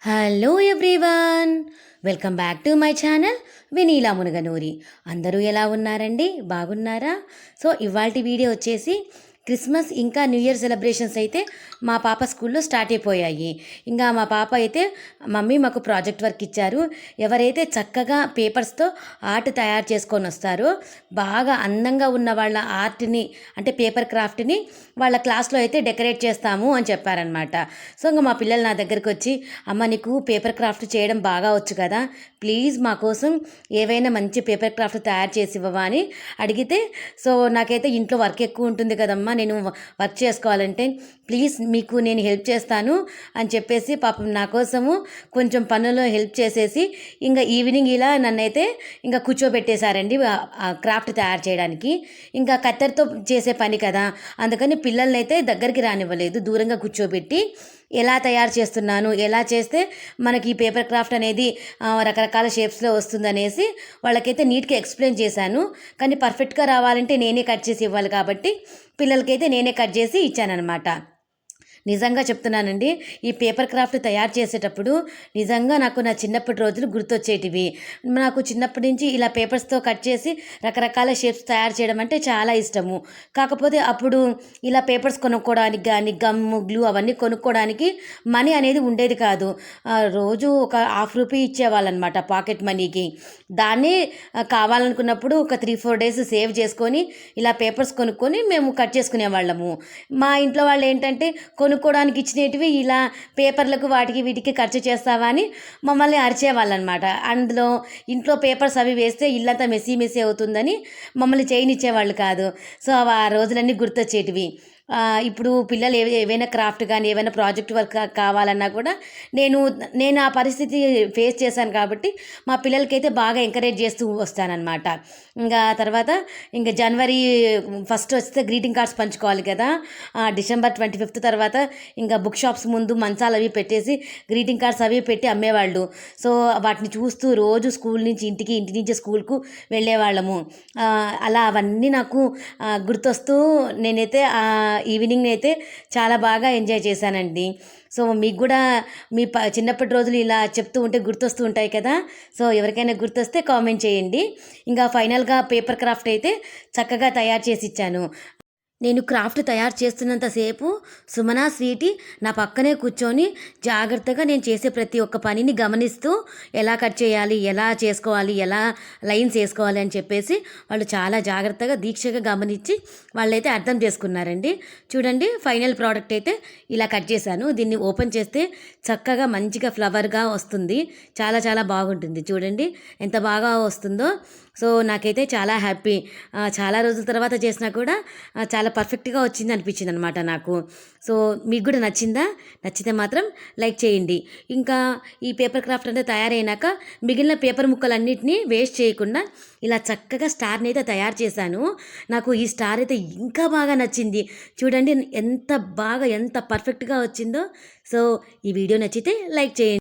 Hello everyone, welcome back to my channel Vineela Munaganuri. అందరూ ఎలా ఉన్నారండి? బాగున్నారా? సో ఇవాల్టి వీడియో వచ్చేసి క్రిస్మస్ ఇంకా న్యూ ఇయర్ సెలబ్రేషన్స్ అయితే మా పాప స్కూల్లో స్టార్ట్ అయిపోయాయి. ఇంకా మా పాప అయితే మమ్మీ మాకు ప్రాజెక్ట్ వర్క్ ఇచ్చారు, ఎవరైతే చక్కగా పేపర్స్తో ఆర్ట్ తయారు చేసుకొని వస్తారో బాగా అందంగా ఉన్న వాళ్ళ ఆర్ట్ని అంటే పేపర్ క్రాఫ్ట్ని వాళ్ళ క్లాస్లో అయితే డెకరేట్ చేస్తాము అని చెప్పారనమాట. సో ఇంకా మా పిల్లలు నా దగ్గరికి వచ్చి, అమ్మ నీకు పేపర్ క్రాఫ్ట్ చేయడం బాగా వచ్చు కదా, ప్లీజ్ మా కోసం ఏవైనా మంచి పేపర్ క్రాఫ్ట్ తయారు చేసి ఇవ్వవా అని అడిగితే, సో నాకైతే ఇంట్లో వర్క్ ఎక్కువ ఉంటుంది కదమ్మా, నేను వర్క్ చేసుకోవాలంటే ప్లీజ్ మీకు నేను హెల్ప్ చేస్తాను అని చెప్పేసి పాపం నా కోసము కొంచెం పనుల్లో హెల్ప్ చేసేసి ఇంకా ఈవినింగ్ ఇలా నన్నైతే ఇంకా కూర్చోబెట్టేశారండి క్రాఫ్ట్ తయారు చేయడానికి. ఇంకా కత్తెరతో చేసే పని కదా, అందుకని పిల్లల్ని అయితే దగ్గరికి రానివ్వలేదు, దూరంగా కూర్చోబెట్టి ఎలా తయారు చేస్తున్నాను, ఎలా చేస్తే మనకి ఈ పేపర్ క్రాఫ్ట్ అనేది రకరకాల షేప్స్లో వస్తుందనేసి వాళ్ళకైతే నీట్గా ఎక్స్ప్లెయిన్ చేశాను. కానీ పర్ఫెక్ట్గా రావాలంటే నేనే కట్ చేసి ఇవ్వాలి కాబట్టి పిల్లలకైతే నేనే కట్ చేసి ఇచ్చాననమాట. నిజంగా చెప్తున్నానండి, ఈ పేపర్ క్రాఫ్ట్ తయారు చేసేటప్పుడు నిజంగా నాకు నా చిన్నప్పటి రోజులు గుర్తొచ్చేటివి. నాకు చిన్నప్పటి నుంచి ఇలా పేపర్స్తో కట్ చేసి రకరకాల షేప్స్ తయారు చేయడం అంటే చాలా ఇష్టము. కాకపోతే అప్పుడు ఇలా పేపర్స్ కొనుక్కోవడానికి కానీ గమ్ము గ్లూ అవన్నీ కొనుక్కోవడానికి మనీ అనేది ఉండేది కాదు. రోజు ఒక ₹1/2 ఇచ్చేవాళ్ళనమాట పాకెట్ మనీకి. దాన్ని కావాలనుకున్నప్పుడు ఒక 3-4 డేస్ సేవ్ చేసుకొని ఇలా పేపర్స్ కొనుక్కొని మేము కట్ చేసుకునేవాళ్ళము. మా ఇంట్లో వాళ్ళు ఏంటంటే కొనుక్కోవడానికి ఇచ్చినవి ఇలా పేపర్లకు వాటికి వీటికి ఖర్చు చేస్తావా అని మమ్మల్ని అరిచేవాళ్ళనమాట. అందులో ఇంట్లో పేపర్స్ అవి వేస్తే ఇల్లంతా మెస్సీ మెస్సీ అవుతుందని మమ్మల్ని చేయనిచ్చేవాళ్ళు కాదు. సో ఆ రోజులన్నీ గుర్తొచ్చేటివి. ఇప్పుడు పిల్లలు ఏవైనా క్రాఫ్ట్ కానీ ఏవైనా ప్రాజెక్ట్ వర్క్ కావాలన్నా కూడా నేను ఆ పరిస్థితి ఫేస్ చేశాను కాబట్టి మా పిల్లలకైతే బాగా ఎంకరేజ్ చేస్తూ వస్తానన్నమాట. ఇంకా తర్వాత ఇంకా జనవరి 1 వస్తే గ్రీటింగ్ కార్డ్స్ పంచుకోవాలి కదా, డిసెంబర్ 25 తర్వాత ఇంకా బుక్ షాప్స్ ముందు మంచాలు అవి పెట్టేసి గ్రీటింగ్ కార్డ్స్ అవి పెట్టి అమ్మేవాళ్ళు. సో వాటిని చూస్తూ రోజు స్కూల్ నుంచి ఇంటికి, ఇంటి నుంచి స్కూల్కు వెళ్ళేవాళ్ళము. అలా అవన్నీ నాకు గుర్తొస్తూ నేనైతే ఈవినింగ్ అయితే చాలా బాగా ఎంజాయ్ చేశానండి. సో మీకు కూడా మీ చిన్నప్పటి రోజులు ఇలా చెప్తూ ఉంటే గుర్తొస్తూ ఉంటాయి కదా. సో ఎవరికైనా గుర్తొస్తే కామెంట్ చేయండి. ఇంకా ఫైనల్గా పేపర్ క్రాఫ్ట్ అయితే చక్కగా తయారు చేసి ఇచ్చాను. నేను క్రాఫ్ట్ తయారు చేస్తున్నంతసేపు సుమన స్వీటీ నా పక్కనే కూర్చొని జాగ్రత్తగా నేను చేసే ప్రతి ఒక్క పనిని గమనిస్తూ ఎలా కట్ చేయాలి, ఎలా చేసుకోవాలి, ఎలా లైన్స్ వేసుకోవాలి అని చెప్పేసి వాళ్ళు చాలా జాగ్రత్తగా దీక్షగా గమనించి వాళ్ళైతే అర్థం చేసుకున్నారండి. చూడండి, ఫైనల్ ప్రోడక్ట్ అయితే ఇలా కట్ చేశాను. దీన్ని ఓపెన్ చేస్తే చక్కగా మంచిగా ఫ్లవర్గా వస్తుంది. చాలా చాలా బాగుంటుంది. చూడండి ఎంత బాగా వస్తుందో. సో నాకైతే చాలా హ్యాపీ. చాలా రోజుల తర్వాత చేసినా కూడా చాలా పర్ఫెక్ట్గా వచ్చింది అనిపించింది అనమాట నాకు. సో మీకు కూడా నచ్చిందా? నచ్చితే మాత్రం లైక్ చేయండి. ఇంకా ఈ పేపర్ క్రాఫ్ట్ అంటే తయారైనాక మిగిలిన పేపర్ ముక్కలన్నిటినీ వేస్ట్ చేయకుండా ఇలా చక్కగా స్టార్ని అయితే తయారు చేశాను. నాకు ఈ స్టార్ అయితే ఇంకా బాగా నచ్చింది. చూడండి ఎంత బాగా ఎంత పర్ఫెక్ట్గా వచ్చిందో. సో ఈ వీడియో నచ్చితే లైక్ చేయండి.